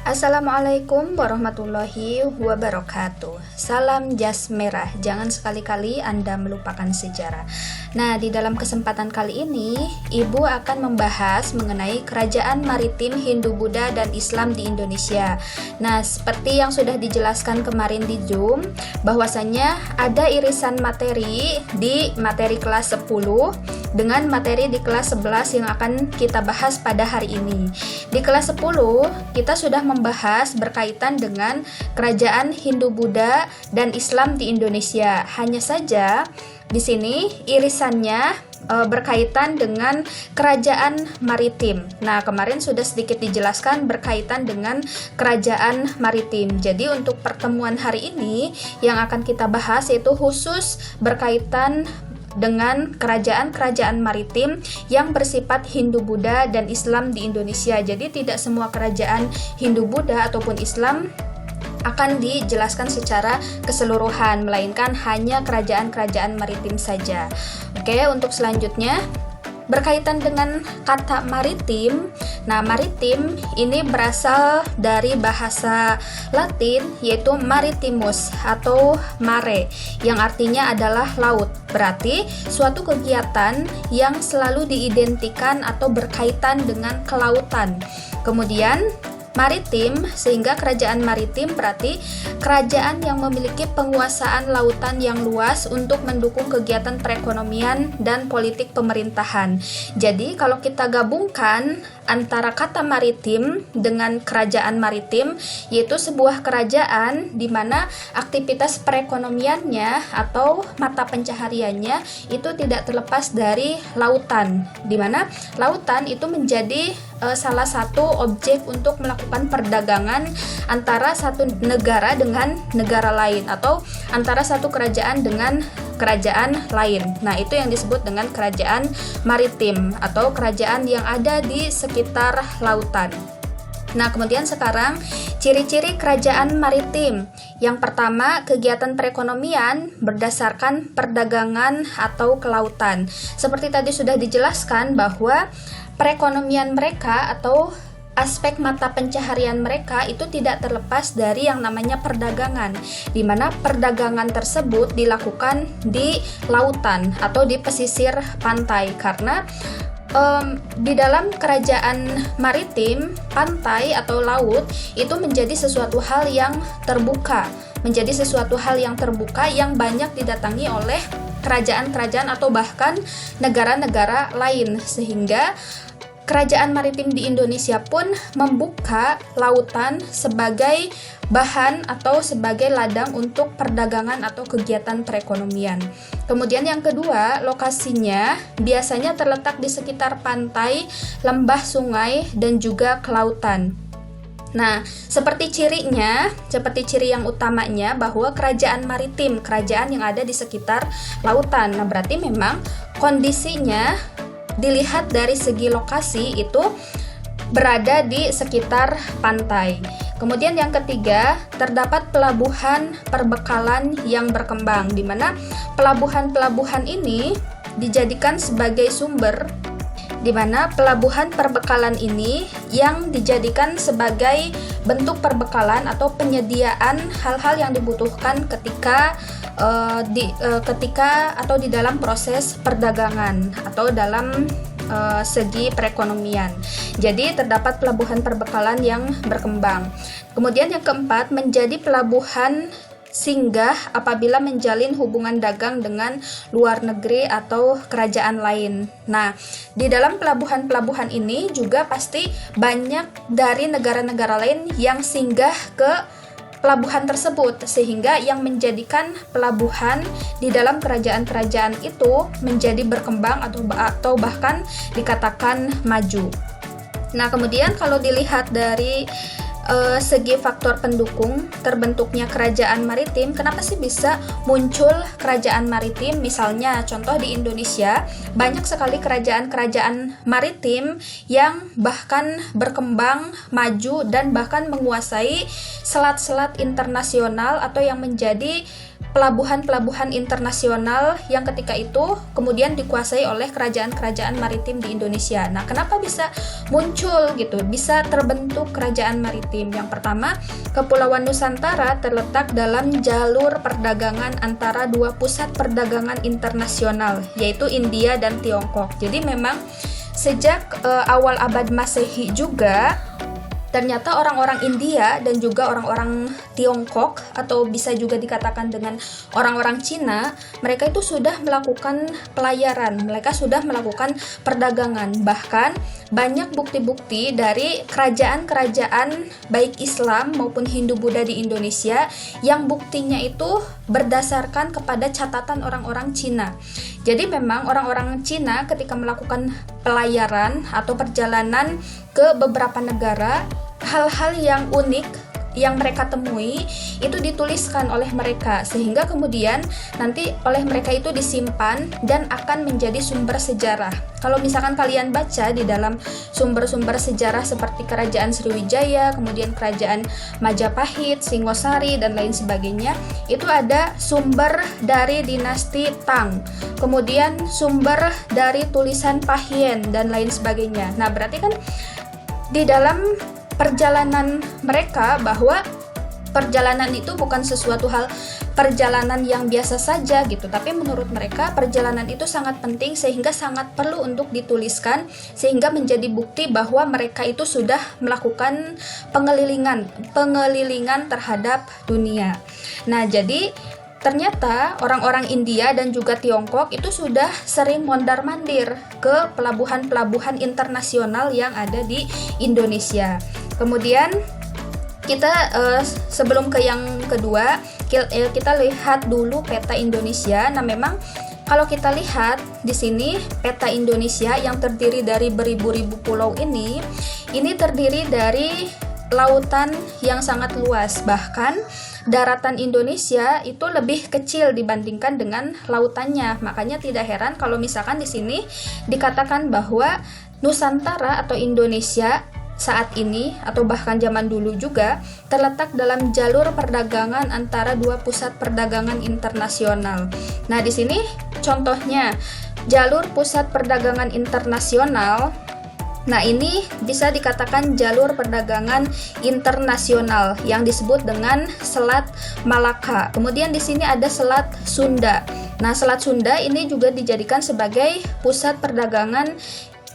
Assalamualaikum warahmatullahi wabarakatuh. Salam jas merah, jangan sekali-kali Anda melupakan sejarah. Nah, di dalam kesempatan kali ini, Ibu akan membahas mengenai kerajaan maritim Hindu-Buddha dan Islam di Indonesia. Nah, seperti yang sudah dijelaskan kemarin di Zoom, bahwasanya ada irisan materi di materi kelas 10 dengan materi di kelas 11 yang akan kita bahas pada hari ini. Di kelas 10, kita sudah membahas berkaitan dengan kerajaan Hindu-Buddha dan Islam di Indonesia. Hanya saja di sini irisannya berkaitan dengan kerajaan maritim. Nah, kemarin sudah sedikit dijelaskan berkaitan dengan kerajaan maritim. Jadi untuk pertemuan hari ini yang akan kita bahas yaitu khusus berkaitan dengan kerajaan-kerajaan maritim yang bersifat Hindu-Buddha dan Islam di Indonesia. Jadi tidak semua kerajaan Hindu-Buddha ataupun Islam akan dijelaskan secara keseluruhan, melainkan hanya kerajaan-kerajaan maritim saja. Oke, untuk selanjutnya berkaitan dengan kata maritim. Nah, maritim ini berasal dari bahasa Latin yaitu maritimus atau mare yang artinya adalah laut. Berarti suatu kegiatan yang selalu diidentikan atau berkaitan dengan kelautan. Kemudian maritim, sehingga kerajaan maritim berarti kerajaan yang memiliki penguasaan lautan yang luas untuk mendukung kegiatan perekonomian dan politik pemerintahan. Jadi kalau kita gabungkan antara kata maritim dengan kerajaan maritim, yaitu sebuah kerajaan di mana aktivitas perekonomiannya atau mata pencahariannya itu tidak terlepas dari lautan, di mana lautan itu menjadi salah satu objek untuk melakukan perdagangan antara satu negara dengan negara lain atau antara satu kerajaan dengan kerajaan lain. Nah, itu yang disebut dengan kerajaan maritim atau kerajaan yang ada di sekitar lautan. Nah, kemudian sekarang ciri-ciri kerajaan maritim. Yang pertama, kegiatan perekonomian berdasarkan perdagangan atau kelautan. Seperti tadi sudah dijelaskan bahwa perekonomian mereka atau aspek mata pencaharian mereka itu tidak terlepas dari yang namanya perdagangan, di mana perdagangan tersebut dilakukan di lautan atau di pesisir pantai, karena di dalam kerajaan maritim, pantai atau laut itu menjadi sesuatu hal yang terbuka, yang banyak didatangi oleh kerajaan-kerajaan atau bahkan negara-negara lain, sehingga kerajaan maritim di Indonesia pun membuka lautan sebagai bahan atau sebagai ladang untuk perdagangan atau kegiatan perekonomian. Kemudian yang kedua, lokasinya biasanya terletak di sekitar pantai, lembah, sungai, dan juga kelautan. Nah, seperti ciri yang utamanya bahwa kerajaan maritim, kerajaan yang ada di sekitar lautan. Nah, berarti memang kondisinya dilihat dari segi lokasi itu berada di sekitar pantai. Kemudian yang ketiga, terdapat pelabuhan perbekalan yang berkembang, di mana pelabuhan-pelabuhan ini dijadikan sebagai sumber, di mana pelabuhan perbekalan ini yang dijadikan sebagai bentuk perbekalan atau penyediaan hal-hal yang dibutuhkan ketika di dalam proses perdagangan atau dalam segi perekonomian. Jadi terdapat pelabuhan perbekalan yang berkembang. Kemudian yang keempat, menjadi pelabuhan singgah apabila menjalin hubungan dagang dengan luar negeri atau kerajaan lain. Nah, di dalam pelabuhan-pelabuhan ini juga pasti banyak dari negara-negara lain yang singgah ke pelabuhan tersebut, sehingga yang menjadikan pelabuhan di dalam kerajaan-kerajaan itu menjadi berkembang atau bahkan dikatakan maju. Nah, kemudian kalau dilihat dari segi faktor pendukung terbentuknya kerajaan maritim, kenapa sih bisa muncul kerajaan maritim? Misalnya contoh di Indonesia, banyak sekali kerajaan-kerajaan maritim yang bahkan berkembang, maju, dan bahkan menguasai selat-selat internasional atau yang menjadi pelabuhan-pelabuhan internasional yang ketika itu kemudian dikuasai oleh kerajaan-kerajaan maritim di Indonesia. Nah, kenapa bisa muncul gitu, bisa terbentuk kerajaan maritim? maritim. Yang pertama, Kepulauan Nusantara terletak dalam jalur perdagangan antara dua pusat perdagangan internasional, yaitu India dan Tiongkok. Jadi memang sejak awal abad Masehi juga ternyata orang-orang India dan juga orang-orang Tiongkok, atau bisa juga dikatakan dengan orang-orang Cina, mereka itu sudah melakukan pelayaran, mereka sudah melakukan perdagangan. Bahkan banyak bukti-bukti dari kerajaan-kerajaan baik Islam maupun Hindu-Buddha di Indonesia yang buktinya itu berdasarkan kepada catatan orang-orang Cina. Jadi memang orang-orang Cina ketika melakukan pelayaran atau perjalanan ke beberapa negara, hal-hal yang unik yang mereka temui itu dituliskan oleh mereka, sehingga kemudian nanti oleh mereka itu disimpan dan akan menjadi sumber sejarah. Kalau misalkan kalian baca di dalam sumber-sumber sejarah seperti Kerajaan Sriwijaya, kemudian Kerajaan Majapahit, Singosari, dan lain sebagainya, itu ada sumber dari dinasti Tang, kemudian sumber dari tulisan Pahien, dan lain sebagainya. Nah, berarti kan di dalam perjalanan mereka, bahwa perjalanan itu bukan sesuatu hal perjalanan yang biasa saja gitu, tapi menurut mereka perjalanan itu sangat penting sehingga sangat perlu untuk dituliskan, sehingga menjadi bukti bahwa mereka itu sudah melakukan pengelilingan terhadap dunia. Nah, jadi ternyata orang-orang India dan juga Tiongkok itu sudah sering mondar-mandir ke pelabuhan-pelabuhan internasional yang ada di Indonesia. Kemudian kita sebelum ke yang kedua, kita lihat dulu peta Indonesia. Nah, memang kalau kita lihat di sini peta Indonesia yang terdiri dari beribu-ribu pulau ini terdiri dari lautan yang sangat luas. Bahkan daratan Indonesia itu lebih kecil dibandingkan dengan lautannya. Makanya tidak heran kalau misalkan di sini dikatakan bahwa Nusantara atau Indonesia saat ini atau bahkan zaman dulu juga terletak dalam jalur perdagangan antara dua pusat perdagangan internasional. Nah, di sini contohnya jalur pusat perdagangan internasional. Nah, ini bisa dikatakan jalur perdagangan internasional yang disebut dengan Selat Malaka. Kemudian di sini ada Selat Sunda. Nah, Selat Sunda ini juga dijadikan sebagai pusat perdagangan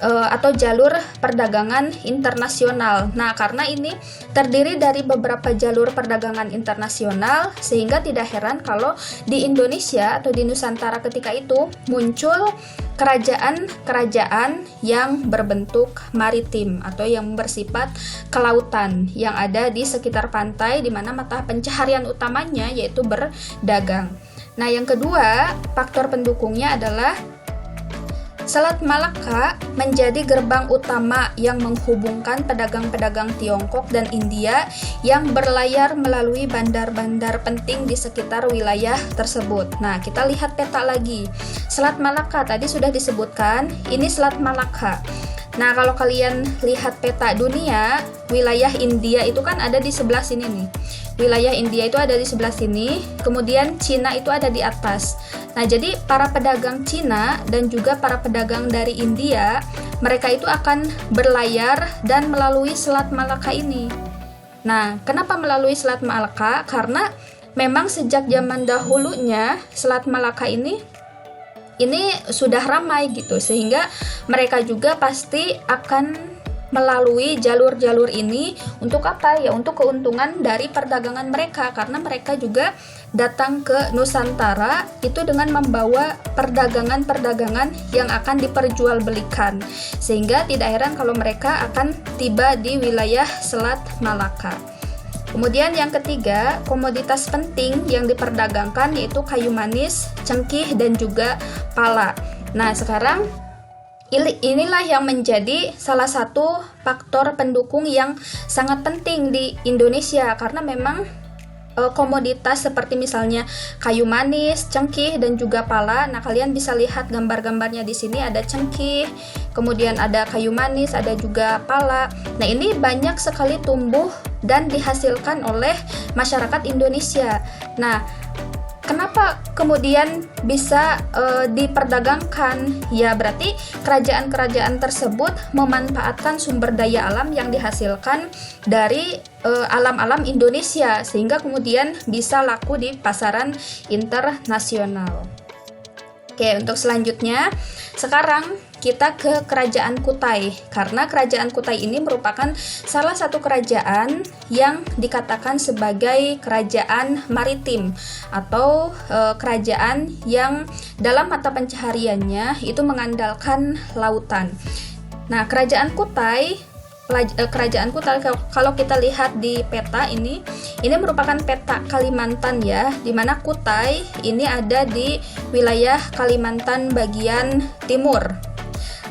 atau jalur perdagangan internasional. Nah, karena ini terdiri dari beberapa jalur perdagangan internasional, sehingga tidak heran kalau di Indonesia atau di Nusantara ketika itu muncul kerajaan-kerajaan yang berbentuk maritim atau yang bersifat kelautan yang ada di sekitar pantai, di mana mata pencaharian utamanya yaitu berdagang. Nah, yang kedua, faktor pendukungnya adalah Selat Malaka menjadi gerbang utama yang menghubungkan pedagang-pedagang Tiongkok dan India yang berlayar melalui bandar-bandar penting di sekitar wilayah tersebut. Nah, kita lihat peta lagi. Selat Malaka tadi sudah disebutkan, ini Selat Malaka. Nah, kalau kalian lihat peta dunia, wilayah India itu kan ada di sebelah sini nih. Wilayah India itu ada di sebelah sini, kemudian Cina itu ada di atas. Nah, jadi para pedagang Cina dan juga para pedagang dari India, mereka itu akan berlayar dan melalui Selat Malaka ini. Nah, kenapa melalui Selat Malaka? Karena memang sejak zaman dahulunya Selat Malaka ini sudah ramai gitu, sehingga mereka juga pasti akan melalui jalur-jalur ini untuk apa ya? Untuk keuntungan dari perdagangan mereka, karena mereka juga datang ke Nusantara itu dengan membawa perdagangan-perdagangan yang akan diperjualbelikan, sehingga tidak heran kalau mereka akan tiba di wilayah Selat Malaka. Kemudian yang ketiga, komoditas penting yang diperdagangkan yaitu kayu manis, cengkih, dan juga pala. Nah, sekarang inilah yang menjadi salah satu faktor pendukung yang sangat penting di Indonesia, karena memang komoditas seperti misalnya kayu manis, cengkih, dan juga pala. Nah, kalian bisa lihat gambar-gambarnya di sini, ada cengkih, kemudian ada kayu manis, ada juga pala. Nah, ini banyak sekali tumbuh dan dihasilkan oleh masyarakat Indonesia. Nah, kenapa kemudian bisa diperdagangkan? Ya berarti kerajaan-kerajaan tersebut memanfaatkan sumber daya alam yang dihasilkan dari alam-alam Indonesia, sehingga kemudian bisa laku di pasaran internasional. Oke, untuk selanjutnya sekarang kita ke Kerajaan Kutai, karena Kerajaan Kutai ini merupakan salah satu kerajaan yang dikatakan sebagai kerajaan maritim atau kerajaan yang dalam mata pencahariannya itu mengandalkan lautan. Nah, Kerajaan Kutai kalau kita lihat di peta ini merupakan peta Kalimantan ya, di mana Kutai ini ada di wilayah Kalimantan bagian timur.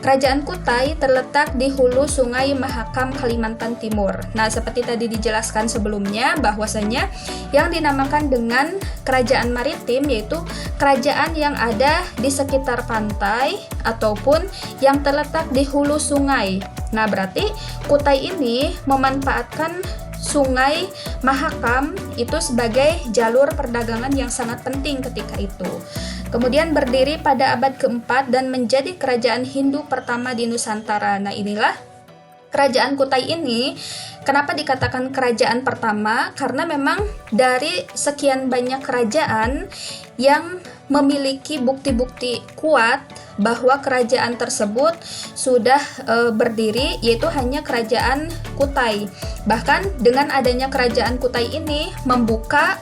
Kerajaan Kutai terletak di hulu Sungai Mahakam, Kalimantan Timur. Nah, seperti tadi dijelaskan sebelumnya, bahwasanya yang dinamakan dengan kerajaan maritim yaitu kerajaan yang ada di sekitar pantai ataupun yang terletak di hulu sungai. Nah, berarti Kutai ini memanfaatkan Sungai Mahakam itu sebagai jalur perdagangan yang sangat penting ketika itu. Kemudian berdiri pada abad keempat dan menjadi kerajaan Hindu pertama di Nusantara. Nah, inilah kerajaan Kutai ini. Kenapa dikatakan kerajaan pertama? Karena memang dari sekian banyak kerajaan yang memiliki bukti-bukti kuat bahwa kerajaan tersebut sudah berdiri, yaitu hanya kerajaan Kutai. Bahkan dengan adanya kerajaan Kutai ini membuka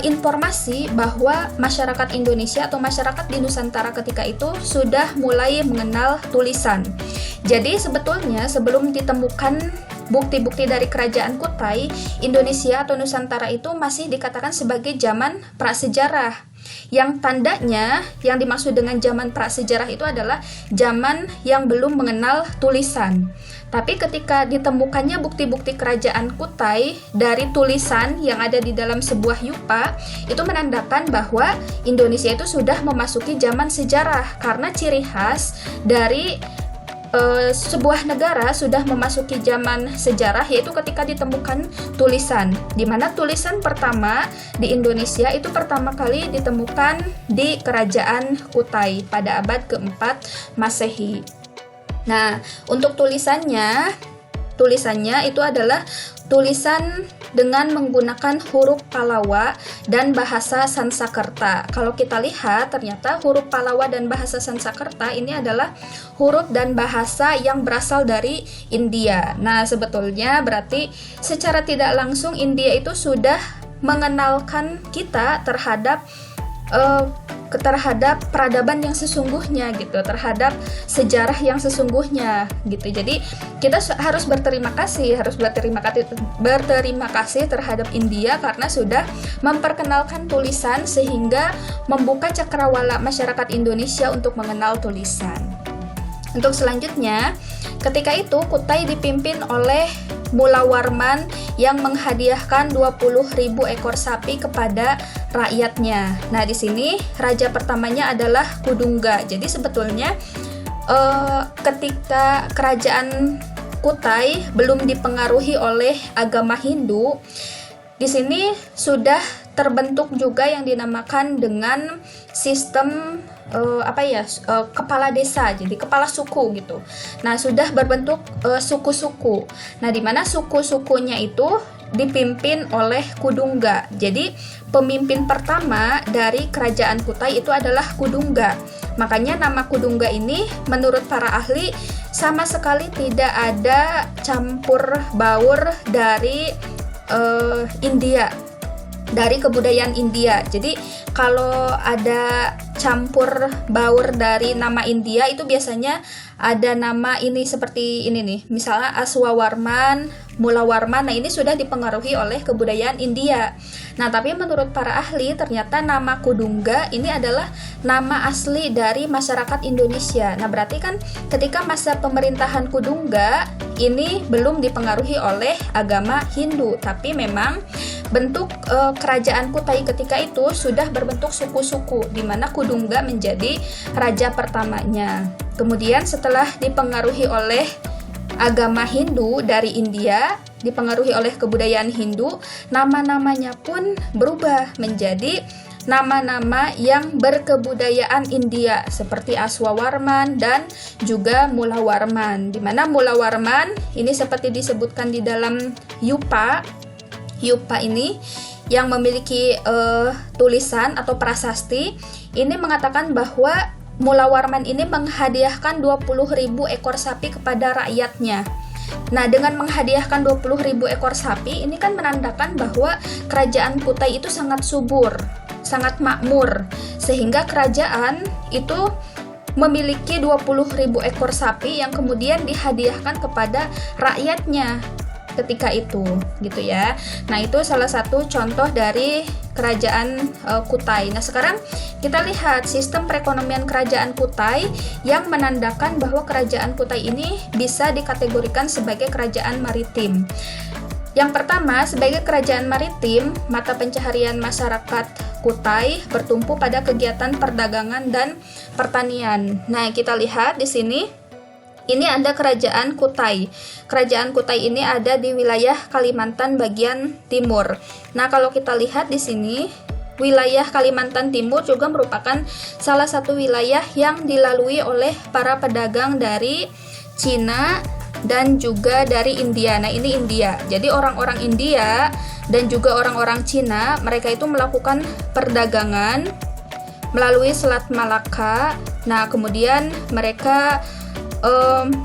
informasi bahwa masyarakat Indonesia atau masyarakat di Nusantara ketika itu sudah mulai mengenal tulisan. Jadi sebetulnya sebelum ditemukan bukti-bukti dari kerajaan Kutai, Indonesia atau Nusantara itu masih dikatakan sebagai zaman prasejarah. Yang tandanya, yang dimaksud dengan zaman prasejarah itu adalah zaman yang belum mengenal tulisan. Tapi ketika ditemukannya bukti-bukti kerajaan Kutai dari tulisan yang ada di dalam sebuah yupa, itu menandakan bahwa Indonesia itu sudah memasuki zaman sejarah, karena ciri khas dari sebuah negara sudah memasuki zaman sejarah yaitu ketika ditemukan tulisan, di mana tulisan pertama di Indonesia itu pertama kali ditemukan di kerajaan Kutai pada abad keempat Masehi. Nah, untuk tulisannya itu adalah tulisan dengan menggunakan huruf Palawa dan bahasa Sansekerta. Kalau kita lihat, ternyata huruf Palawa dan bahasa Sansekerta ini adalah huruf dan bahasa yang berasal dari India. Nah, sebetulnya berarti secara tidak langsung India itu sudah mengenalkan kita terhadap peradaban yang sesungguhnya gitu, terhadap sejarah yang sesungguhnya gitu. Jadi kita harus berterima kasih terhadap India karena sudah memperkenalkan tulisan sehingga membuka cakrawala masyarakat Indonesia untuk mengenal tulisan. Untuk selanjutnya, ketika itu Kutai dipimpin oleh Mula Warman yang menghadiahkan 20.000 ekor sapi kepada rakyatnya. Nah, di sini raja pertamanya adalah Kudungga. Jadi sebetulnya ketika kerajaan Kutai belum dipengaruhi oleh agama Hindu, di sini sudah terbentuk juga yang dinamakan dengan sistem kepala desa, jadi kepala suku gitu. Nah, sudah berbentuk suku-suku. Nah, di mana suku-sukunya itu dipimpin oleh Kudungga. Jadi pemimpin pertama dari kerajaan Kutai itu adalah Kudungga. Makanya nama Kudungga ini menurut para ahli sama sekali tidak ada campur baur dari India, dari kebudayaan India. Jadi kalau ada campur baur dari nama India itu biasanya ada nama ini seperti ini nih, misalnya Aswawarman, Mulawarman. Nah, ini sudah dipengaruhi oleh kebudayaan India. Nah, tapi menurut para ahli ternyata nama Kudungga ini adalah nama asli dari masyarakat Indonesia. Nah, berarti kan ketika masa pemerintahan Kudungga ini belum dipengaruhi oleh agama Hindu, tapi memang bentuk kerajaan Kutai ketika itu sudah berbentuk suku-suku, di mana Kudungga menjadi raja pertamanya. Kemudian setelah dipengaruhi oleh agama Hindu dari India, dipengaruhi oleh kebudayaan Hindu, nama-namanya pun berubah menjadi nama-nama yang berkebudayaan India seperti Aswawarman dan juga Mulawarman. Di mana Mulawarman ini seperti disebutkan di dalam Yupa ini yang memiliki tulisan atau prasasti ini mengatakan bahwa Mulawarman ini menghadiahkan 20.000 ekor sapi kepada rakyatnya. Nah, dengan menghadiahkan 20.000 ekor sapi ini kan menandakan bahwa kerajaan Kutai itu sangat subur, sangat makmur, sehingga kerajaan itu memiliki 20.000 ekor sapi yang kemudian dihadiahkan kepada rakyatnya ketika itu, gitu ya. Nah, itu salah satu contoh dari kerajaan Kutai. Nah, sekarang kita lihat sistem perekonomian kerajaan Kutai yang menandakan bahwa kerajaan Kutai ini bisa dikategorikan sebagai kerajaan maritim. Yang pertama, sebagai kerajaan maritim, mata pencaharian masyarakat Kutai bertumpu pada kegiatan perdagangan dan pertanian. Nah, kita lihat di sini. Ini ada kerajaan Kutai. Kerajaan Kutai ini ada di wilayah Kalimantan bagian timur. Nah, kalau kita lihat di sini, wilayah Kalimantan Timur juga merupakan salah satu wilayah yang dilalui oleh para pedagang dari Cina dan juga dari India. Nah, ini India. Jadi orang-orang India dan juga orang-orang Cina, mereka itu melakukan perdagangan melalui Selat Malaka. Nah, kemudian mereka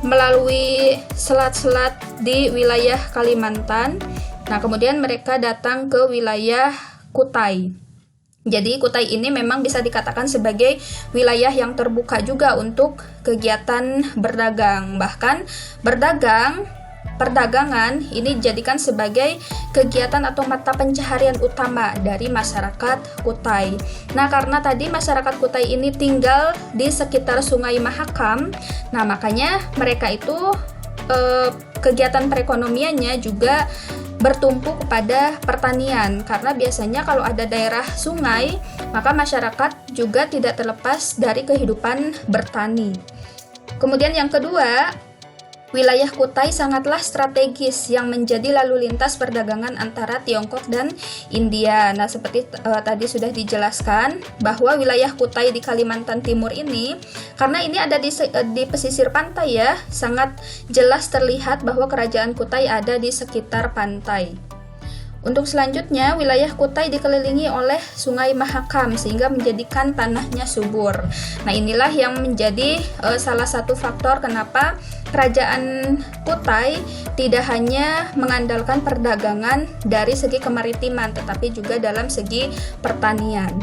melalui selat-selat di wilayah Kalimantan. Nah, kemudian mereka datang ke wilayah Kutai. Jadi Kutai ini memang bisa dikatakan sebagai wilayah yang terbuka juga untuk kegiatan berdagang. Bahkan perdagangan ini dijadikan sebagai kegiatan atau mata pencaharian utama dari masyarakat Kutai. Nah, karena tadi masyarakat Kutai ini tinggal di sekitar Sungai Mahakam, nah makanya mereka itu kegiatan perekonomiannya juga bertumpu kepada pertanian, karena biasanya kalau ada daerah sungai, maka masyarakat juga tidak terlepas dari kehidupan bertani. Kemudian yang kedua, wilayah Kutai sangatlah strategis yang menjadi lalu lintas perdagangan antara Tiongkok dan India. Nah, seperti tadi sudah dijelaskan bahwa wilayah Kutai di Kalimantan Timur ini, karena ini ada di pesisir pantai ya, sangat jelas terlihat bahwa kerajaan Kutai ada di sekitar pantai. Untuk selanjutnya, wilayah Kutai dikelilingi oleh Sungai Mahakam sehingga menjadikan tanahnya subur. Nah, inilah yang menjadi salah satu faktor kenapa kerajaan Kutai tidak hanya mengandalkan perdagangan dari segi kemaritiman, tetapi juga dalam segi pertanian.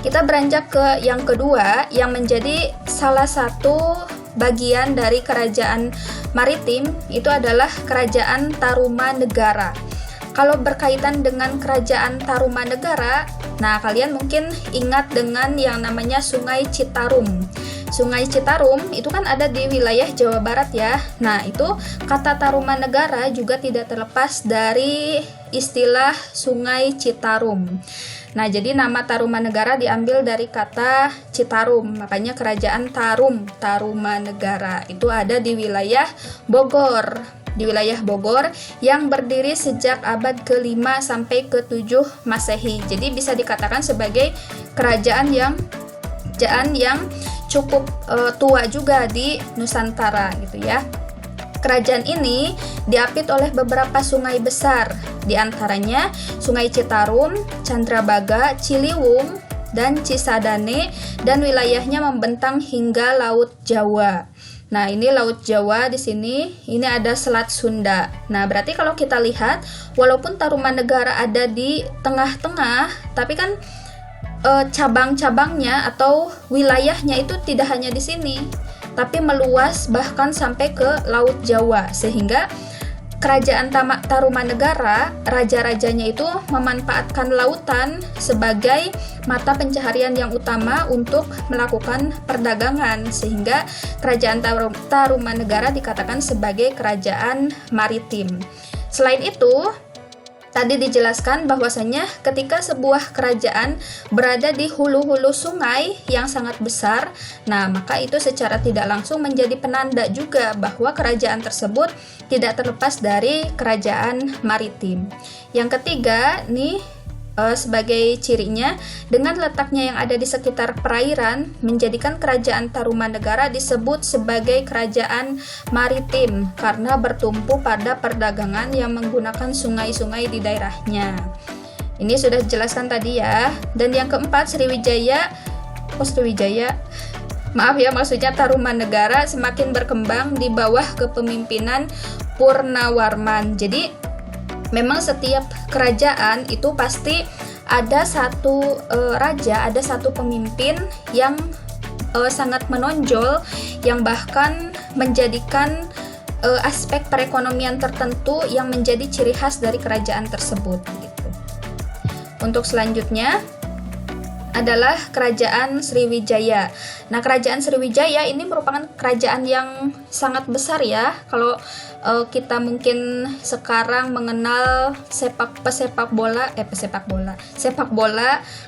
Kita beranjak ke yang kedua, yang menjadi salah satu bagian dari kerajaan maritim, itu adalah kerajaan Tarumanegara. Kalau berkaitan dengan kerajaan Tarumanegara, nah kalian mungkin ingat dengan yang namanya Sungai Citarum. Sungai Citarum itu kan ada di wilayah Jawa Barat ya. Nah, itu kata Tarumanegara juga tidak terlepas dari istilah Sungai Citarum. Nah, jadi nama Tarumanegara diambil dari kata Citarum, makanya kerajaan Tarumanegara itu ada di wilayah Bogor. Di wilayah Bogor yang berdiri sejak abad ke-5 sampai ke-7 Masehi. Jadi bisa dikatakan sebagai kerajaan yang cukup tua juga di Nusantara gitu ya. Kerajaan ini diapit oleh beberapa sungai besar, di antaranya Sungai Citarum, Candrabaga, Ciliwung, dan Cisadane, dan wilayahnya membentang hingga Laut Jawa. Nah, ini Laut Jawa di sini, ini ada Selat Sunda. Nah, berarti kalau kita lihat, walaupun Tarumanegara ada di tengah-tengah, tapi kan cabang-cabangnya atau wilayahnya itu tidak hanya di sini, tapi meluas bahkan sampai ke Laut Jawa, sehingga kerajaan Tarumanegara, raja-rajanya itu memanfaatkan lautan sebagai mata pencaharian yang utama untuk melakukan perdagangan, sehingga kerajaan Tarumanegara dikatakan sebagai kerajaan maritim. Selain itu, tadi dijelaskan bahwasanya ketika sebuah kerajaan berada di hulu-hulu sungai yang sangat besar, nah maka itu secara tidak langsung menjadi penanda juga bahwa kerajaan tersebut tidak terlepas dari kerajaan maritim. Yang ketiga nih, sebagai cirinya, dengan letaknya yang ada di sekitar perairan, menjadikan kerajaan Tarumanegara disebut sebagai kerajaan maritim karena bertumpu pada perdagangan yang menggunakan sungai-sungai di daerahnya. Ini sudah dijelaskan tadi ya. Dan yang keempat, maksudnya Tarumanegara semakin berkembang di bawah kepemimpinan Purnawarman. Jadi memang setiap kerajaan itu pasti ada satu raja, ada satu pemimpin yang sangat menonjol, yang bahkan menjadikan aspek perekonomian tertentu yang menjadi ciri khas dari kerajaan tersebut gitu. Untuk selanjutnya adalah kerajaan Sriwijaya. Nah, kerajaan Sriwijaya ini merupakan kerajaan yang sangat besar ya. Kalau kita mungkin sekarang mengenal sepak bola,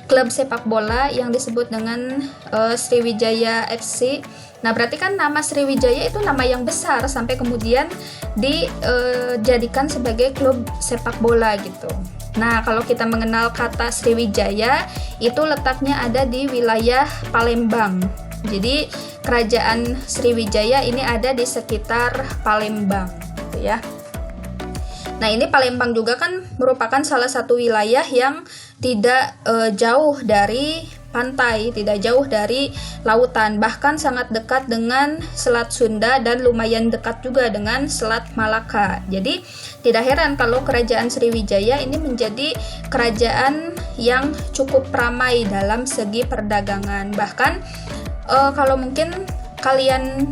klub sepak bola yang disebut dengan Sriwijaya FC. Nah, berarti kan nama Sriwijaya itu nama yang besar sampai kemudian dijadikan sebagai klub sepak bola gitu. Nah, kalau kita mengenal kata Sriwijaya, itu letaknya ada di wilayah Palembang. Jadi, kerajaan Sriwijaya ini ada di sekitar Palembang, gitu ya. Nah, ini Palembang juga kan merupakan salah satu wilayah yang tidak jauh dari pantai, tidak jauh dari lautan, bahkan sangat dekat dengan Selat Sunda dan lumayan dekat juga dengan Selat Malaka. Jadi tidak heran kalau kerajaan Sriwijaya ini menjadi kerajaan yang cukup ramai dalam segi perdagangan. Bahkan kalau mungkin kalian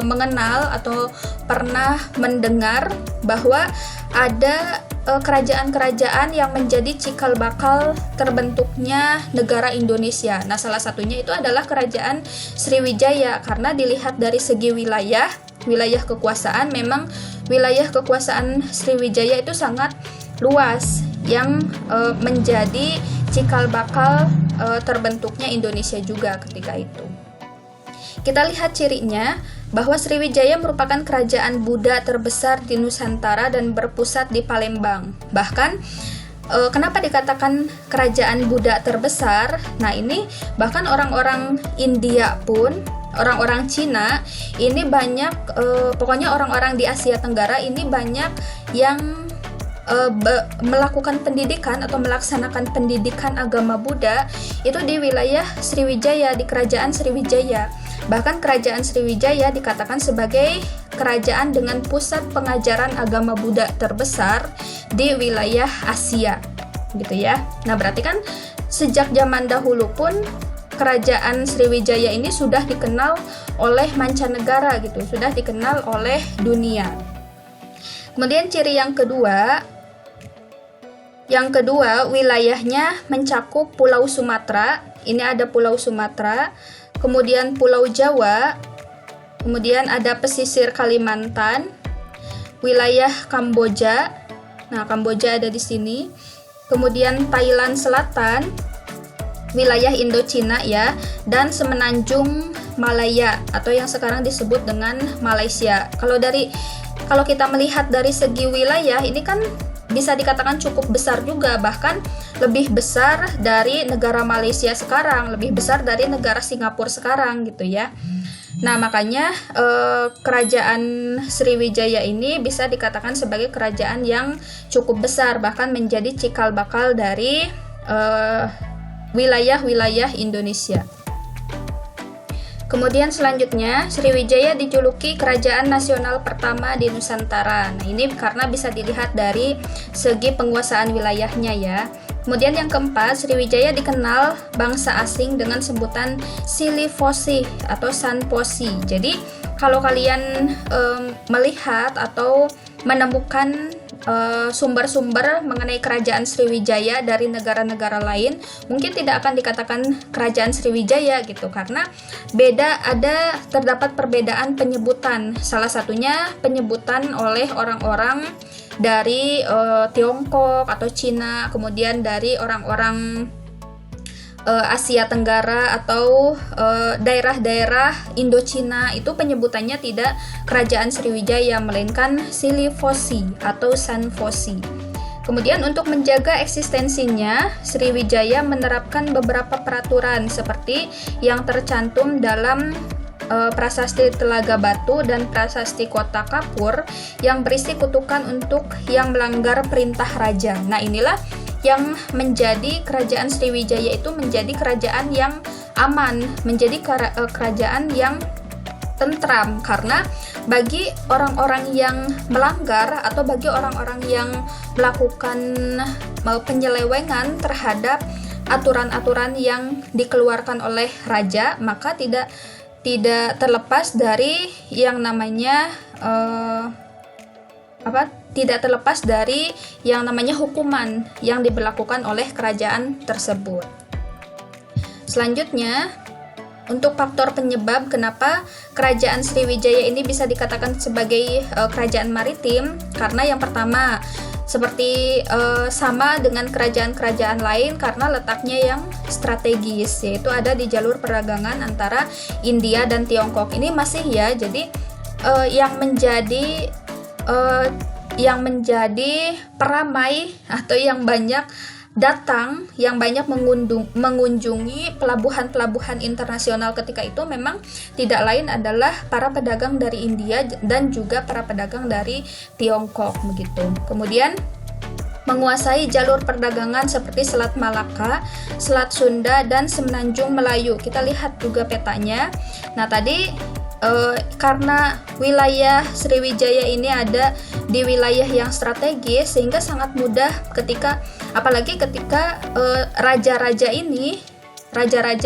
mengenal atau pernah mendengar bahwa ada kerajaan-kerajaan yang menjadi cikal bakal terbentuknya negara Indonesia. Nah, salah satunya itu adalah kerajaan Sriwijaya, karena dilihat dari segi wilayah kekuasaan, memang wilayah kekuasaan Sriwijaya itu sangat luas, yang menjadi cikal bakal terbentuknya Indonesia juga ketika itu. Kita lihat cirinya bahwa Sriwijaya merupakan kerajaan Buddha terbesar di Nusantara dan berpusat di Palembang. Bahkan kenapa dikatakan kerajaan Buddha terbesar? Nah, ini bahkan orang-orang India pun, orang-orang Cina ini banyak, pokoknya orang-orang di Asia Tenggara ini banyak yang melakukan pendidikan atau melaksanakan pendidikan agama Buddha itu di wilayah Sriwijaya, di kerajaan Sriwijaya. Bahkan kerajaan Sriwijaya dikatakan sebagai kerajaan dengan pusat pengajaran agama Buddha terbesar di wilayah Asia, gitu ya. Nah, berarti kan sejak zaman dahulu pun kerajaan Sriwijaya ini sudah dikenal oleh mancanegara gitu, sudah dikenal oleh dunia. Kemudian ciri yang kedua, wilayahnya mencakup Pulau Sumatera. Ini ada Pulau Sumatera, kemudian Pulau Jawa, kemudian ada pesisir Kalimantan, wilayah Kamboja. Nah, Kamboja ada di sini. Kemudian Thailand Selatan, wilayah Indochina ya, dan semenanjung Malaya atau yang sekarang disebut dengan Malaysia. Kalau kita melihat dari segi wilayah, ini kan bisa dikatakan cukup besar juga, bahkan lebih besar dari negara Malaysia sekarang, lebih besar dari negara Singapura sekarang gitu ya. Nah, makanya kerajaan Sriwijaya ini bisa dikatakan sebagai kerajaan yang cukup besar, bahkan menjadi cikal bakal dari wilayah-wilayah Indonesia. Kemudian selanjutnya, Sriwijaya dijuluki kerajaan nasional pertama di Nusantara. Nah, ini karena bisa dilihat dari segi penguasaan wilayahnya ya. Kemudian yang keempat, Sriwijaya dikenal bangsa asing dengan sebutan Silifosi atau Sanposi. Jadi, kalau kalian melihat atau menemukan sumber-sumber mengenai kerajaan Sriwijaya dari negara-negara lain, mungkin tidak akan dikatakan kerajaan Sriwijaya gitu, karena terdapat perbedaan penyebutan. Salah satunya penyebutan oleh orang-orang dari Tiongkok atau Cina, kemudian dari orang-orang Asia Tenggara atau daerah-daerah Indochina, itu penyebutannya tidak kerajaan Sriwijaya melainkan Silifosi atau Sanfosi. Kemudian untuk menjaga eksistensinya, Sriwijaya menerapkan beberapa peraturan seperti yang tercantum dalam Prasasti Telaga Batu dan Prasasti Kota Kapur yang berisi kutukan untuk yang melanggar perintah raja. Nah, inilah yang menjadi kerajaan Sriwijaya itu menjadi kerajaan yang aman, menjadi kerajaan yang tentram, karena bagi orang-orang yang melanggar atau bagi orang-orang yang melakukan penyelewengan terhadap aturan-aturan yang dikeluarkan oleh raja, maka tidak terlepas dari yang namanya tidak terlepas dari yang namanya hukuman yang diberlakukan oleh kerajaan tersebut. Selanjutnya, untuk faktor penyebab kenapa kerajaan Sriwijaya ini bisa dikatakan sebagai kerajaan maritim, karena yang pertama seperti sama dengan kerajaan-kerajaan lain karena letaknya yang strategis, yaitu ada di jalur perdagangan antara India dan Tiongkok. Ini masih ya, jadi yang menjadi peramai atau yang banyak datang, yang banyak mengunjungi pelabuhan-pelabuhan internasional ketika itu memang tidak lain adalah para pedagang dari India dan juga para pedagang dari Tiongkok begitu. Kemudian menguasai jalur perdagangan seperti Selat Malaka, Selat Sunda, dan Semenanjung Melayu. Kita lihat juga petanya. Nah, tadi karena wilayah Sriwijaya ini ada di wilayah yang strategis, sehingga sangat mudah apalagi ketika raja-raja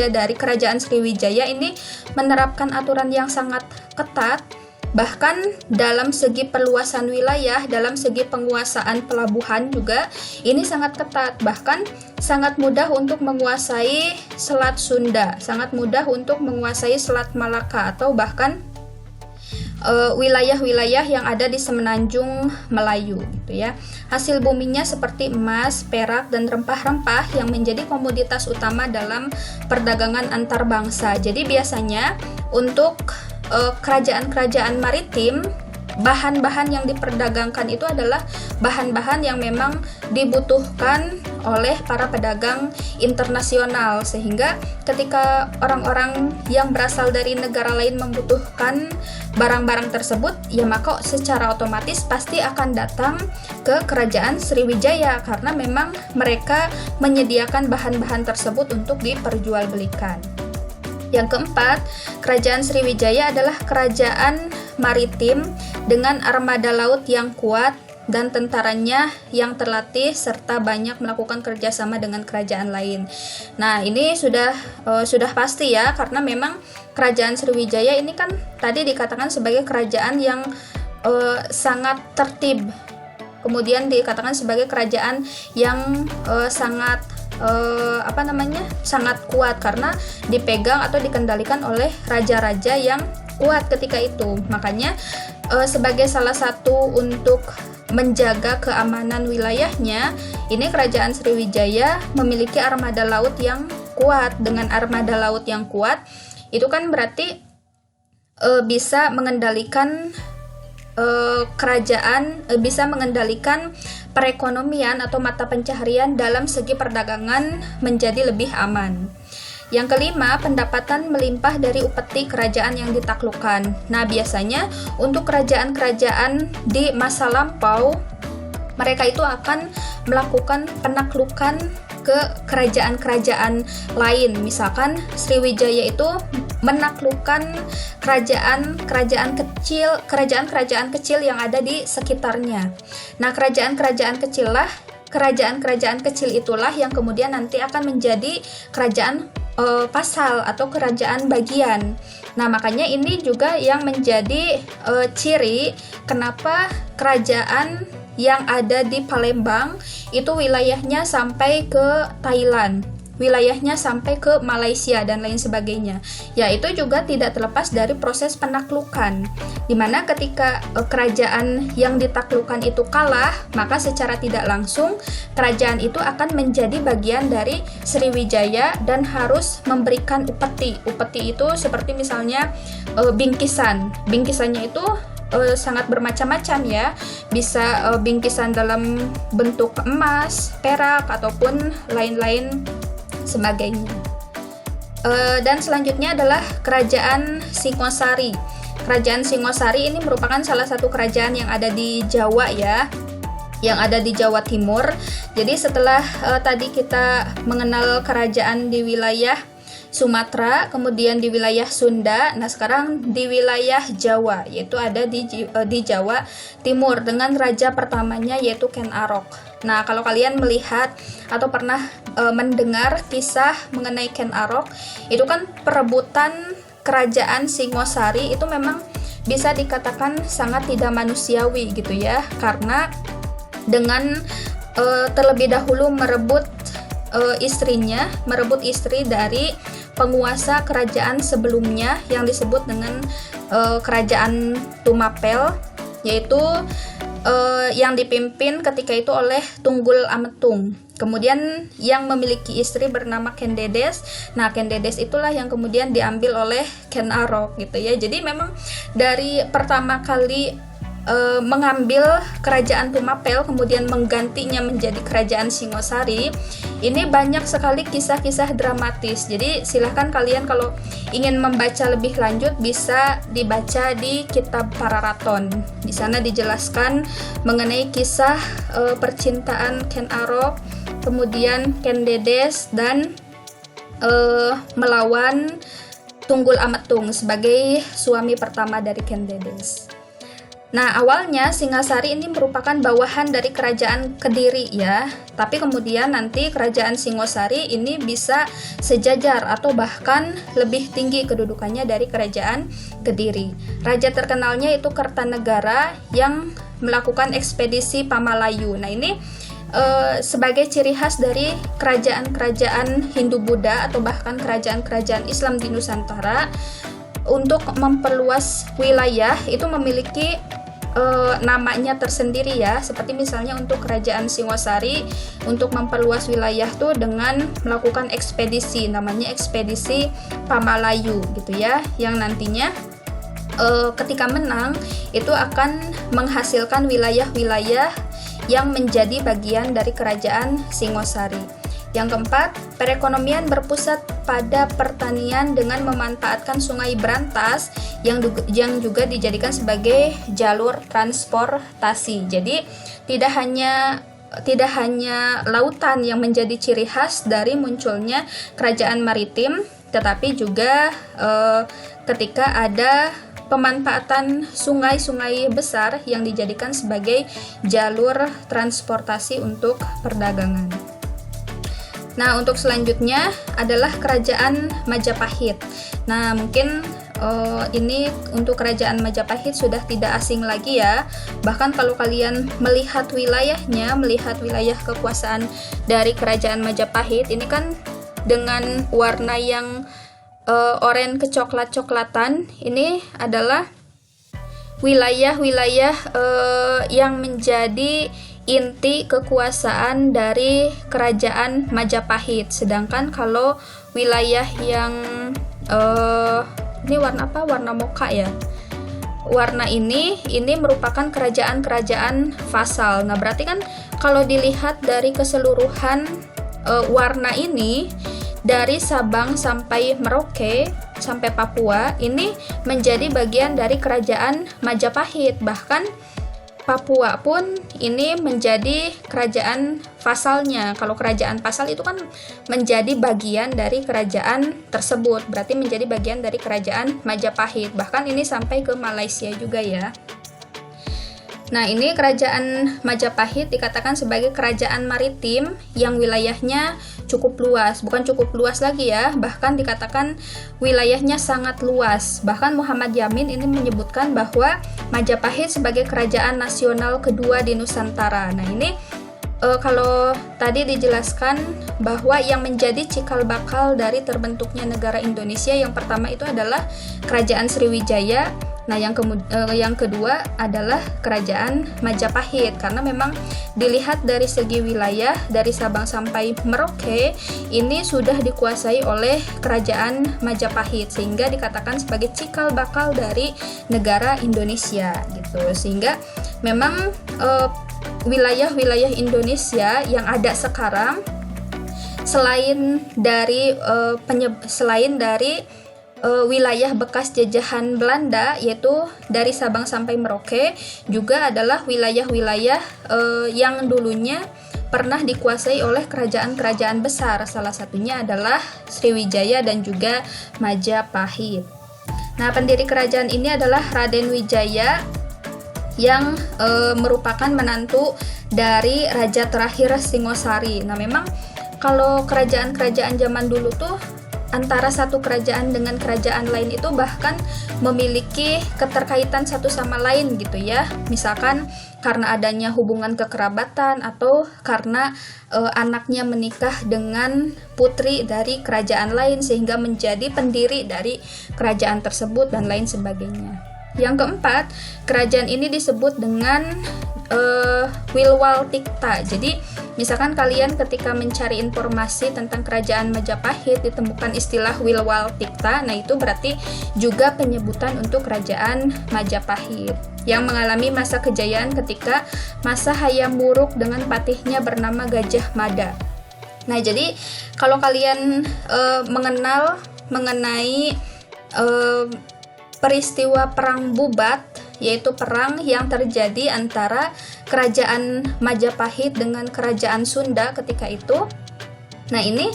dari kerajaan Sriwijaya ini menerapkan aturan yang sangat ketat, bahkan dalam segi perluasan wilayah, dalam segi penguasaan pelabuhan juga ini sangat ketat, bahkan sangat mudah untuk menguasai Selat Sunda, sangat mudah untuk menguasai Selat Malaka, atau bahkan wilayah-wilayah yang ada di Semenanjung Melayu gitu ya. Hasil buminya seperti emas, perak, dan rempah-rempah yang menjadi komoditas utama dalam perdagangan antar bangsa. Jadi biasanya untuk kerajaan-kerajaan maritim, bahan-bahan yang diperdagangkan itu adalah bahan-bahan yang memang dibutuhkan oleh para pedagang internasional, sehingga ketika orang-orang yang berasal dari negara lain membutuhkan barang-barang tersebut, ya maka secara otomatis pasti akan datang ke kerajaan Sriwijaya karena memang mereka menyediakan bahan-bahan tersebut untuk diperjualbelikan. Yang keempat, kerajaan Sriwijaya adalah kerajaan maritim dengan armada laut yang kuat dan tentaranya yang terlatih serta banyak melakukan kerjasama dengan kerajaan lain. Nah, ini sudah pasti ya, karena memang kerajaan Sriwijaya ini kan tadi dikatakan sebagai kerajaan yang sangat tertib, kemudian dikatakan sebagai kerajaan yang sangat sangat kuat karena dipegang atau dikendalikan oleh raja-raja yang kuat ketika itu. Makanya sebagai salah satu untuk menjaga keamanan wilayahnya, ini kerajaan Sriwijaya memiliki armada laut yang kuat. Dengan armada laut yang kuat itu kan berarti bisa mengendalikan bisa mengendalikan perekonomian atau mata pencaharian dalam segi perdagangan menjadi lebih aman. Yang kelima, pendapatan melimpah dari upeti kerajaan yang ditaklukkan. Nah, biasanya untuk kerajaan-kerajaan di masa lampau, mereka itu akan melakukan penaklukan ke kerajaan-kerajaan lain. Misalkan Sriwijaya itu menaklukkan kerajaan-kerajaan kecil yang ada di sekitarnya. Nah, kerajaan-kerajaan kecil itulah yang kemudian nanti akan menjadi kerajaan pasal atau kerajaan bagian. Nah, makanya ini juga yang menjadi ciri kenapa kerajaan yang ada di Palembang itu wilayahnya sampai ke Thailand, wilayahnya sampai ke Malaysia dan lain sebagainya. Ya, itu juga tidak terlepas dari proses penaklukan, dimana ketika kerajaan yang ditaklukkan itu kalah, maka secara tidak langsung kerajaan itu akan menjadi bagian dari Sriwijaya dan harus memberikan upeti. Upeti itu seperti misalnya bingkisan. Bingkisannya itu sangat bermacam-macam ya. Bisa bingkisan dalam bentuk emas, perak, ataupun lain-lain sebagainya. Dan selanjutnya adalah Kerajaan Singosari. Kerajaan Singosari ini merupakan salah satu kerajaan yang ada di Jawa ya, yang ada di Jawa Timur. Jadi setelah tadi kita mengenal kerajaan di wilayah Sumatera, kemudian di wilayah Sunda, nah sekarang di wilayah Jawa, yaitu ada di Jawa Timur dengan raja pertamanya yaitu Ken Arok. Nah, kalau kalian melihat atau pernah mendengar kisah mengenai Ken Arok, itu kan perebutan kerajaan Singosari itu memang bisa dikatakan sangat tidak manusiawi gitu ya, karena dengan terlebih dahulu merebut istri dari penguasa kerajaan sebelumnya yang disebut dengan kerajaan Tumapel, yaitu yang dipimpin ketika itu oleh Tunggul Ametung. Kemudian yang memiliki istri bernama Ken Dedes. Nah, Ken Dedes itulah yang kemudian diambil oleh Ken Arok gitu ya. Jadi memang dari pertama kali mengambil kerajaan Tumapel kemudian menggantinya menjadi kerajaan Singosari, ini banyak sekali kisah-kisah dramatis. Jadi silahkan kalian kalau ingin membaca lebih lanjut bisa dibaca di kitab Pararaton. Di sana dijelaskan mengenai kisah percintaan Ken Arok, kemudian Ken Dedes, dan melawan Tunggul Ametung sebagai suami pertama dari Ken Dedes. Nah, awalnya Singasari ini merupakan bawahan dari kerajaan Kediri ya, tapi kemudian nanti kerajaan Singosari ini bisa sejajar atau bahkan lebih tinggi kedudukannya dari kerajaan Kediri. Raja terkenalnya itu Kertanegara yang melakukan ekspedisi Pamalayu. Nah, ini sebagai ciri khas dari kerajaan-kerajaan Hindu-Buddha atau bahkan kerajaan-kerajaan Islam di Nusantara untuk memperluas wilayah itu memiliki namanya tersendiri ya, seperti misalnya untuk kerajaan Singosari untuk memperluas wilayah tuh dengan melakukan ekspedisi, namanya ekspedisi Pamalayu gitu ya, yang nantinya ketika menang itu akan menghasilkan wilayah-wilayah yang menjadi bagian dari kerajaan Singosari. Yang keempat, perekonomian berpusat pada pertanian dengan memanfaatkan Sungai Brantas yang juga dijadikan sebagai jalur transportasi. Jadi tidak hanya lautan yang menjadi ciri khas dari munculnya kerajaan maritim, tetapi juga ketika ada pemanfaatan sungai-sungai besar yang dijadikan sebagai jalur transportasi untuk perdagangan. Nah, untuk selanjutnya adalah kerajaan Majapahit. Nah, mungkin ini untuk kerajaan Majapahit sudah tidak asing lagi ya. Bahkan kalau kalian melihat wilayahnya, melihat wilayah kekuasaan dari kerajaan Majapahit, ini kan dengan warna yang oranye kecoklat-coklatan, ini adalah wilayah-wilayah yang menjadi inti kekuasaan dari kerajaan Majapahit. Sedangkan kalau wilayah yang ini warna apa? Warna mocha ya. Warna ini merupakan kerajaan-kerajaan vasal. Nah, berarti kan kalau dilihat dari keseluruhan warna ini dari Sabang sampai Merauke sampai Papua ini menjadi bagian dari kerajaan Majapahit. Bahkan Papua pun ini menjadi kerajaan vasalnya. Kalau kerajaan vasal itu kan menjadi bagian dari kerajaan tersebut, berarti menjadi bagian dari kerajaan Majapahit. Bahkan ini sampai ke Malaysia juga ya. Nah, ini kerajaan Majapahit dikatakan sebagai kerajaan maritim yang wilayahnya cukup luas. Bukan cukup luas lagi ya, bahkan dikatakan wilayahnya sangat luas. Bahkan Muhammad Yamin ini menyebutkan bahwa Majapahit sebagai kerajaan nasional kedua di Nusantara. Nah, ini kalau tadi dijelaskan bahwa yang menjadi cikal bakal dari terbentuknya negara Indonesia yang pertama itu adalah Kerajaan Sriwijaya, Nah, yang kedua adalah Kerajaan Majapahit, karena memang dilihat dari segi wilayah dari Sabang sampai Merauke ini sudah dikuasai oleh Kerajaan Majapahit, sehingga dikatakan sebagai cikal bakal dari negara Indonesia gitu. Sehingga memang wilayah-wilayah Indonesia yang ada sekarang selain dari wilayah bekas jajahan Belanda, yaitu dari Sabang sampai Merauke, juga adalah wilayah-wilayah yang dulunya pernah dikuasai oleh kerajaan-kerajaan besar. Salah satunya adalah Sriwijaya dan juga Majapahit. Nah, pendiri kerajaan ini adalah Raden Wijaya yang merupakan menantu dari raja terakhir Singosari. Nah, memang kalau kerajaan-kerajaan zaman dulu tuh antara satu kerajaan dengan kerajaan lain itu bahkan memiliki keterkaitan satu sama lain gitu ya. Misalkan karena adanya hubungan kekerabatan atau karena anaknya menikah dengan putri dari kerajaan lain sehingga menjadi pendiri dari kerajaan tersebut dan lain sebagainya. Yang keempat, kerajaan ini disebut dengan Wilwaltikta. Jadi misalkan kalian ketika mencari informasi tentang kerajaan Majapahit ditemukan istilah Wilwaltikta, nah itu berarti juga penyebutan untuk kerajaan Majapahit yang mengalami masa kejayaan ketika masa Hayam Wuruk dengan patihnya bernama Gajah Mada. Nah, jadi kalau kalian mengenal mengenai peristiwa Perang Bubat, yaitu perang yang terjadi antara kerajaan Majapahit dengan kerajaan Sunda ketika itu. Nah, ini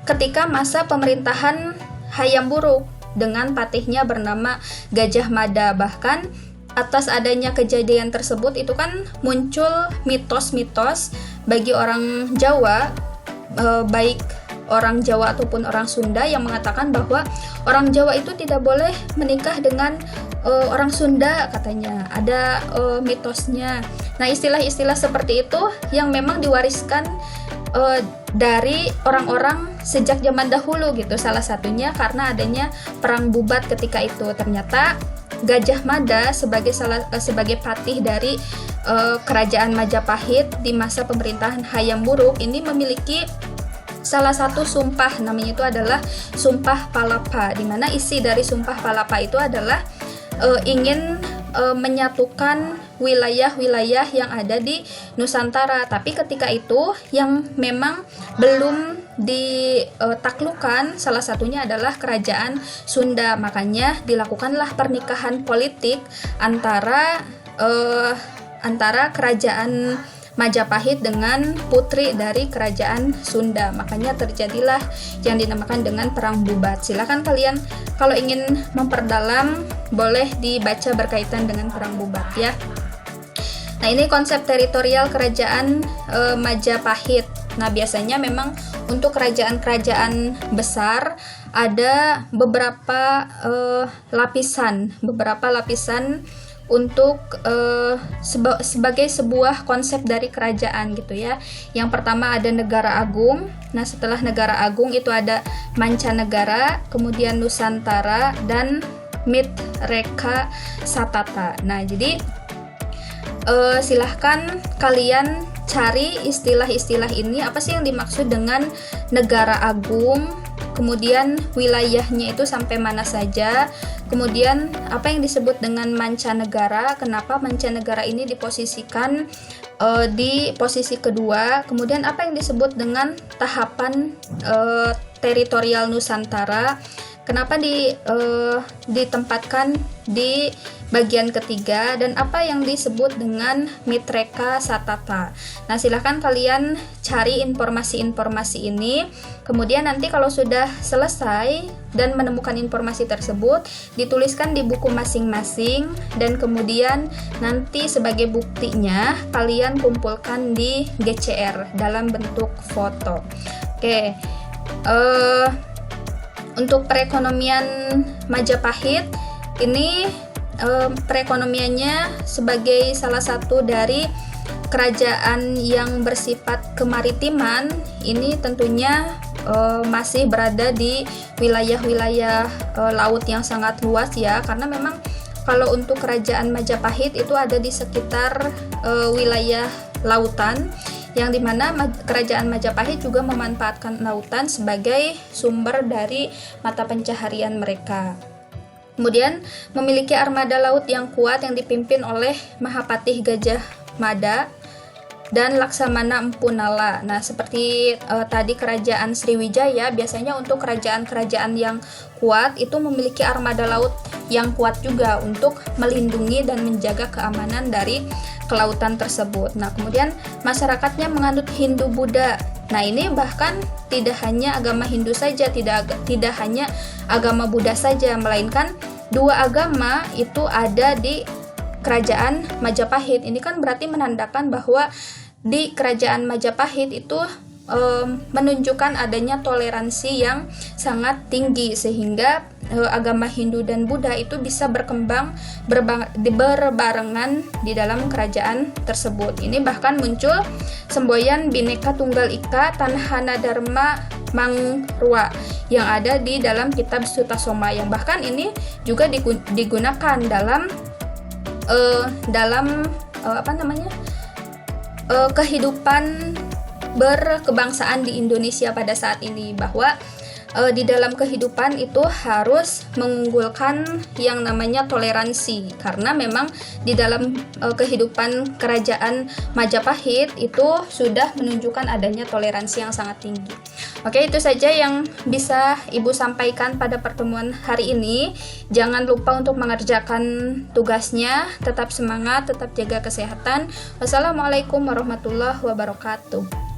ketika masa pemerintahan Hayam Wuruk dengan patihnya bernama Gajah Mada. Bahkan atas adanya kejadian tersebut itu kan muncul mitos-mitos bagi orang Jawa, baik orang Jawa ataupun orang Sunda, yang mengatakan bahwa orang Jawa itu tidak boleh menikah dengan orang Sunda, katanya ada mitosnya. Nah, istilah-istilah seperti itu yang memang diwariskan dari orang-orang sejak zaman dahulu gitu. Salah satunya karena adanya perang Bubat ketika itu. Ternyata Gajah Mada sebagai patih dari kerajaan Majapahit di masa pemerintahan Hayam Wuruk ini memiliki salah satu sumpah, namanya itu adalah Sumpah Palapa, di mana isi dari Sumpah Palapa itu adalah ingin menyatukan wilayah-wilayah yang ada di Nusantara. Tapi ketika itu yang memang belum ditaklukkan salah satunya adalah kerajaan Sunda. Makanya dilakukanlah pernikahan politik antara kerajaan Majapahit dengan putri dari kerajaan Sunda. Makanya terjadilah yang dinamakan dengan Perang Bubat. Silakan kalian kalau ingin memperdalam boleh dibaca berkaitan dengan Perang Bubat ya. Nah, ini konsep teritorial kerajaan Majapahit. Nah, biasanya memang untuk kerajaan-kerajaan besar ada beberapa lapisan untuk sebagai sebuah konsep dari kerajaan gitu ya. Yang pertama ada negara agung. Nah, setelah negara agung itu ada mancanegara, kemudian Nusantara, dan Mitreka Satata. Nah, jadi silahkan kalian cari istilah-istilah ini, apa sih yang dimaksud dengan negara agung, kemudian wilayahnya itu sampai mana saja, kemudian apa yang disebut dengan mancanegara, kenapa mancanegara ini diposisikan di posisi kedua, kemudian apa yang disebut dengan tahapan teritorial Nusantara, kenapa ditempatkan di bagian ketiga, dan apa yang disebut dengan Mitreka Satata. Nah, silahkan kalian cari informasi-informasi ini. Kemudian nanti kalau sudah selesai dan menemukan informasi tersebut, dituliskan di buku masing-masing, dan kemudian nanti sebagai buktinya kalian kumpulkan di GCR dalam bentuk foto. Oke, untuk perekonomian Majapahit ini perekonomiannya sebagai salah satu dari kerajaan yang bersifat kemaritiman, ini tentunya masih berada di wilayah-wilayah laut yang sangat luas ya, karena memang kalau untuk kerajaan Majapahit itu ada di sekitar wilayah lautan, yang dimana kerajaan Majapahit juga memanfaatkan lautan sebagai sumber dari mata pencaharian mereka. Kemudian memiliki armada laut yang kuat yang dipimpin oleh Mahapatih Gajah Mada dan Laksamana Empu Nala. Nah, seperti tadi kerajaan Sriwijaya, biasanya untuk kerajaan-kerajaan yang kuat itu memiliki armada laut yang kuat juga untuk melindungi dan menjaga keamanan dari kelautan tersebut. Nah, kemudian masyarakatnya menganut Hindu-Buddha. Nah, ini bahkan tidak hanya agama Hindu saja, tidak hanya agama Buddha saja, melainkan dua agama itu ada di kerajaan Majapahit. Ini kan berarti menandakan bahwa di kerajaan Majapahit itu menunjukkan adanya toleransi yang sangat tinggi, sehingga agama Hindu dan Buddha itu bisa berkembang berbarengan di dalam kerajaan tersebut. Ini bahkan muncul semboyan Bhinneka Tunggal Ika Tanahana Dharma Mangrua yang ada di dalam kitab Sutasoma, yang bahkan ini juga digunakan dalam kehidupan berkebangsaan di Indonesia pada saat ini, bahwa di dalam kehidupan itu harus mengunggulkan yang namanya toleransi, karena memang di dalam kehidupan kerajaan Majapahit itu sudah menunjukkan adanya toleransi yang sangat tinggi. Oke, itu saja yang bisa Ibu sampaikan pada pertemuan hari ini. Jangan lupa untuk mengerjakan tugasnya, tetap semangat, tetap jaga kesehatan. Wassalamualaikum warahmatullahi wabarakatuh.